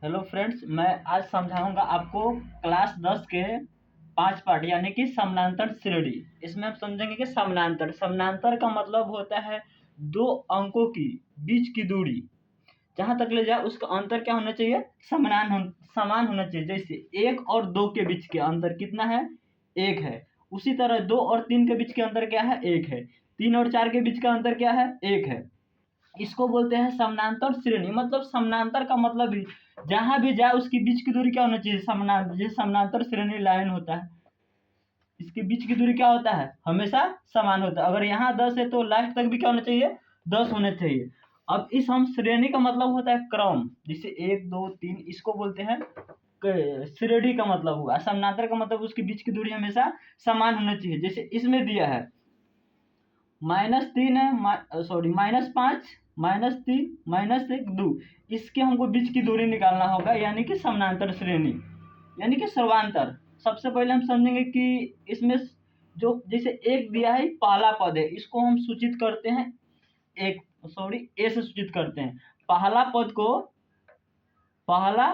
Hello friends, मैं आज समझाऊंगा आपको क्लास 10 के 5 पार्ट यानी कि समानांतर श्रेणी। इसमें हम समझेंगे कि समानांतर समानांतर का मतलब होता है दो अंकों की बीच की दूरी जहां तक ले जाए उसका अंतर क्या होना चाहिए, समान होना चाहिए। जैसे 1 और 2 के बीच के अंतर कितना है, 1 है। उसी तरह 2 और 3 के बीच के अंतर क्या है, 1 है। 3 और 4 के बीच का अंतर क्या है, 1 है। इसको बोलते हैं समानांतर श्रेणी। मतलब समानांतर का मतलब ही जहां भी जाए उसके बीच की दूरी क्या होना चाहिए, समानांतर। जैसे समानांतर श्रेणी लाइन होता है, इसके बीच की दूरी क्या होता है, हमेशा समान होता है। अगर यहाँ 10 है तो लास्ट तक भी क्या होना चाहिए, 10 होना चाहिए। अब इस हम श्रेणी का मतलब होता है क्रम। जैसे 1 2 3 इसको बोलते हैं श्रेणी का मतलब हुआ। समानांतर का मतलब उसके बीच की दूरी हमेशा समान होना चाहिए। जैसे इसमें दिया है -3 है, सॉरी -5 -3 -1 2। इसके हमको बीच की दूरी निकालना होगा यानी कि समानांतर श्रेणी यानी कि सर्वांतर। सबसे पहले हम समझेंगे कि इसमें जो जैसे एक दिया है पहला पद है, इसको हम सूचित करते हैं एक सॉरी ए से सूचित करते हैं। पहला पद को पहला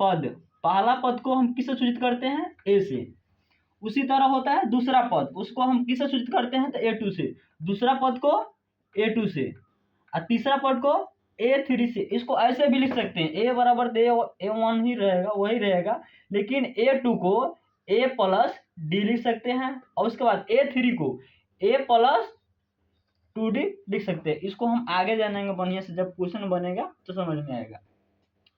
पद पहला पद को हम किससे सूचित करते हैं, ए से। उसी तरह होता है दूसरा पद, उसको हम किससे सूचित करते हैं, तो A2 से। दूसरा पद को A2 से और तीसरा पद को A3 से। इसको ऐसे भी लिख सकते हैं, A बराबर A1 ही रहेगा, वही रहेगा, लेकिन A2 को A प्लस डी लिख सकते हैं और उसके बाद A3 को A प्लस 2D लिख सकते हैं। इसको हम आगे जानेंगे बढ़िया से, जब क्वेश्चन बनेगा तो समझ में आएगा।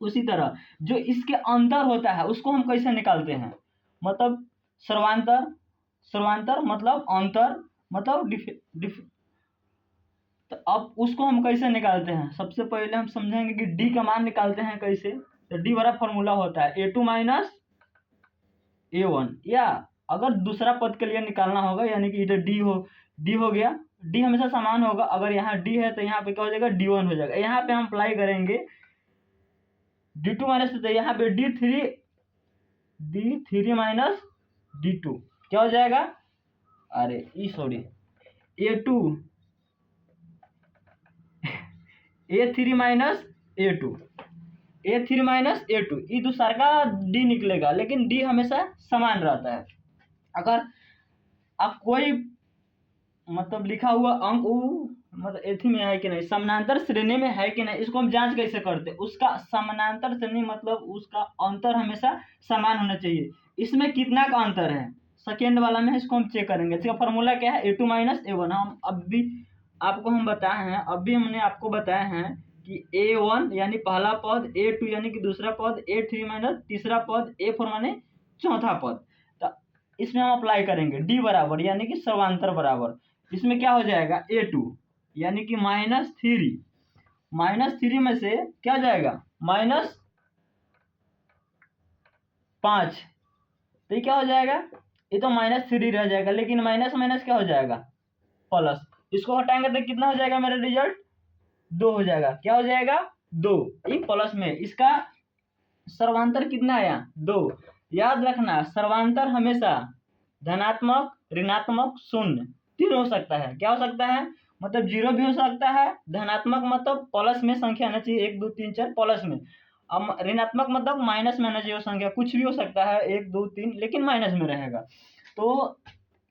उसी तरह जो इसके अंतर होता है उसको हम कैसे निकालते हैं, मतलब सर्वांतर। सर्वांतर मतलब अंतर, मतलब तो अब उसको हम कैसे निकालते हैं, सबसे पहले हम समझेंगे कि डी का मान निकालते हैं कैसे। तो डी बड़ा फॉर्मूला होता है A2 माइनस A1। या अगर दूसरा पद के लिए निकालना होगा यानी कि इधर डी हो गया। डी हमेशा समान होगा। अगर यहाँ डी है तो यहाँ पे क्या हो जाएगा, D1 हो जाएगा। यहाँ पे हम अप्लाई करेंगे D2 माइनस, तो यहाँ पे D3 माइनस D2 क्या हो जाएगा, अरे sorry A2 A3 minus A2 minus A2, ये दूसरा का डी निकलेगा, लेकिन डी हमेशा समान रहता है। अगर अब कोई मतलब लिखा हुआ अंक मतलब एथी में है कि नहीं, समानांतर श्रेणी में है कि नहीं, इसको हम जांच कैसे करते हैं। उसका समानांतर श्रेणी मतलब उसका अंतर हमेशा समान होना चाहिए। इसमें कितना का अंतर है, सेकेंड वाला में, इसको हम चेक करेंगे। इसका फॉर्मूला क्या है, A2 माइनस A1। हम अब भी आपको हम बताए हैं, अब भी हमने आपको बताया है कि A1 यानी पहला पद, A2 यानी कि दूसरा पद, A3 माइनस तीसरा पद, A4 माने चौथा पद। तो इसमें हम अप्लाई करेंगे डी बराबर यानी कि सर्वांतर बराबर। इसमें क्या हो जाएगा, A2 यानी कि -3 में से क्या हो जाएगा, -5। तो ये क्या हो जाएगा, ये तो -3 रह जाएगा, लेकिन माइनस माइनस क्या हो जाएगा, प्लस। इसको हटाएंगे तो कितना हो जाएगा, मेरा रिजल्ट 2 हो जाएगा। क्या हो जाएगा, 2। ये प्लस में इसका सर्वांतर कितना आया, 2। याद रखना सर्वांतर हमेशा धनात्मक, ऋणात्मक, शून्य तीन हो सकता है। क्या हो सकता है, मतलब 0 भी हो सकता है। धनात्मक मतलब प्लस में संख्या आना चाहिए, 1 2 3 4 प्लस में। अब ऋणात्मक मतलब माइनस में आना चाहिए संख्या, कुछ भी हो सकता है 1 2 3, लेकिन माइनस में रहेगा। तो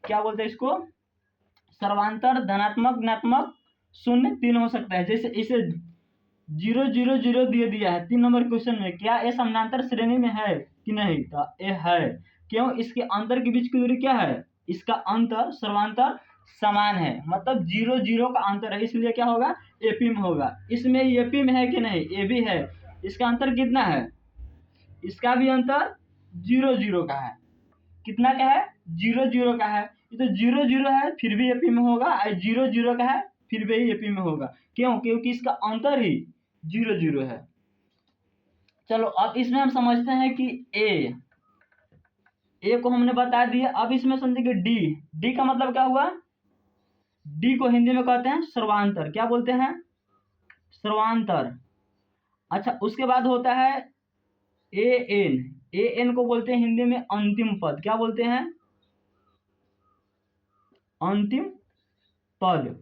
क्या बोलते हैं इसको, सर्वांतर धनात्मक, ऋणात्मक, शून्य तीन हो सकता है। जैसे इसे 0 0 0 दिया है 3 नंबर क्वेश्चन में, क्या ये समानांतर श्रेणी में है कि नहीं, तो ये है। क्यों, इसके अंतर के बीच की दूरी क्या है, इसका अंतर सर्वांतर समान है, मतलब 0 0 का अंतर है, इसलिए क्या होगा, एपी में होगा। इसमें एपी में है कि नहीं, ए भी है। इसका अंतर कितना है, इसका भी अंतर 0 0 का है। कितना का है, 0 0 का है। ये तो 0 0 है फिर भी एपी में होगा, और 0 0 का है फिर भी एपी में होगा। क्यों, क्योंकि इसका अंतर ही 0 0 है। चलो अब इसमें हम समझते हैं कि ए को हमने बता दिया। अब इसमें समझेंगे डी। डी का मतलब क्या हुआ, डी को हिंदी में कहते हैं सर्वांतर। क्या बोलते हैं, सर्वांतर। अच्छा, उसके बाद होता है ए एन। ए एन को बोलते हैं हिंदी में अंतिम पद। क्या बोलते हैं, अंतिम पद।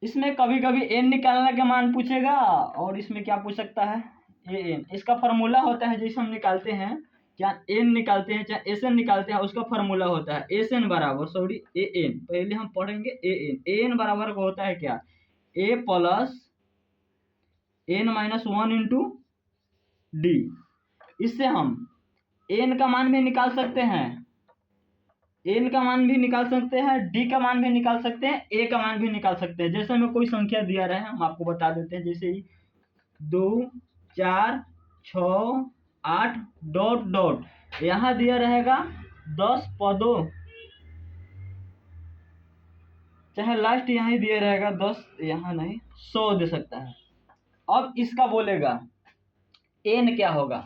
इसमें कभी कभी एन निकालने का मान पूछेगा, और इसमें क्या पूछ सकता है, ए एन, इसका फार्मूला होता है जैसे हम निकालते हैं, क्या एन निकालते हैं चाहे एस एन निकालते हैं, उसका फार्मूला होता है एस एन बराबर सॉरी ए एन, पहले हम पढ़ेंगे ए एन बराबर को होता है क्या, a plus n minus one into d. इससे हम एन का मान भी निकाल सकते हैं, एन का मान भी निकाल सकते हैं, डी का मान भी निकाल सकते हैं, ए का मान भी निकाल सकते हैं। जैसे हमें कोई संख्या दिया रहा है हम आपको बता देते हैं, जैसे 2 4 6 8 डॉट डॉट, यहाँ दिया रहेगा 10 पदों, चाहे लास्ट यहाँ ही दिया रहेगा 10, यहाँ नहीं 100 दे सकता है। अब इसका बोलेगा एन क्या होगा,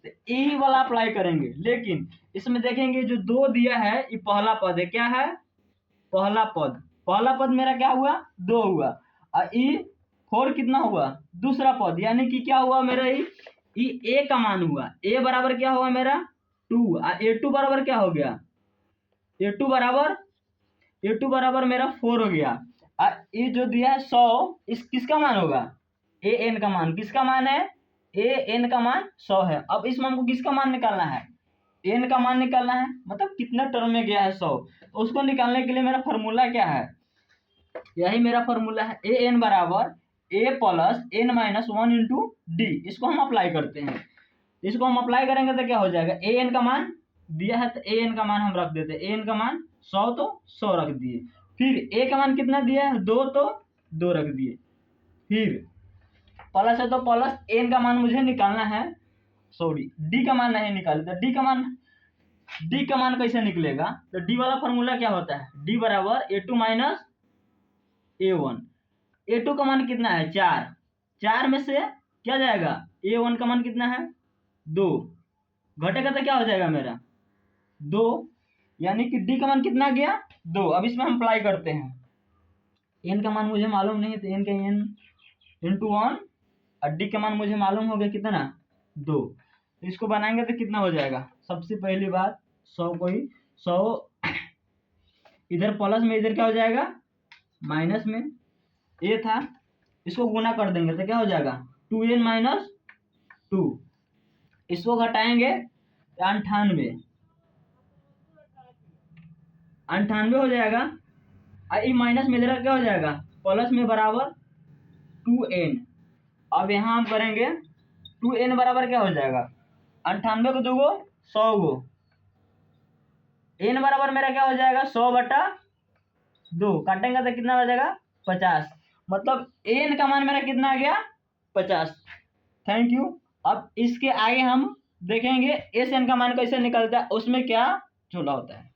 तो ए वाला अप्लाई करेंगे, लेकिन इसमें देखेंगे जो 2 दिया है ये पहला पद है, क्या है पहला पद, पहला पद मेरा क्या हुआ 2 हुआ, और ई 4 कितना हुआ दूसरा पद, यानी कि क्या हुआ मेरा ये ए का मान हुआ, ए बराबर क्या हुआ मेरा 2, और ए 2 बराबर क्या हो गया, ए 2 बराबर मेरा 4 हो गया। और ये जो दिया है 100, इस किसका मान होगा, ए एन का मान, किसका मान है ए एन का मान 100 है। अब इसमें हमको किसका मान निकालना है, एन का मान निकालना है, मतलब कितना टर्म में गया है 100, तो उसको निकालने के लिए मेरा फॉर्मूला क्या है, यही मेरा फॉर्मूला है ए एन बराबर a plus n minus one into d. इसको हम अप्लाई करते हैं, इसको हम अप्लाई करेंगे तो क्या हो जाएगा, ए एन का मान दिया है तो ए एन का मान हम रख देते हैं, ए एन का मान 100 तो 100 रख दिए, फिर ए का मान कितना दिया है 2 तो 2 रख दिए, फिर प्लस है तो प्लस एन का मान मुझे निकालना है, सॉरी डी का मान नहीं निकाले, तो डी का मान कैसे निकलेगा, तो डी वाला फॉर्मूला क्या होता है, डी बराबर a two minus a one, a two का मान कितना है 4, 4 में से क्या जाएगा ए वन का मान कितना है 2, घटेगा तो क्या हो जाएगा मेरा 2, यानी कि डी का मान कितना गया 2। अब इसमें हम अप्लाई करते हैं, एन का मान मुझे मालूम नहीं है तो एन का एन इंटू 1, और डी का मान मुझे मालूम हो गया कितना 2, तो इसको बनाएंगे तो कितना हो जाएगा, सबसे पहली बात 100 को ही 100 इधर प्लस में, इधर क्या हो जाएगा माइनस में, ए था इसको गुना कर देंगे तो क्या हो जाएगा 2n माइनस 2, इसको घटाएंगे तो 98 हो जाएगा, और ये माइनस में इधर क्या हो जाएगा प्लस में बराबर 2n। अब यहाँ हम करेंगे 2n बराबर क्या हो जाएगा 98 को 2 गो 100 गो, n बराबर मेरा क्या हो जाएगा 100/2, काटेंगे तो कितना हो जाएगा 50, मतलब n का मान मेरा कितना आ गया 50। Thank you. अब इसके आगे हम देखेंगे एस एन का मान कैसे निकलता है, उसमें क्या झोला होता है।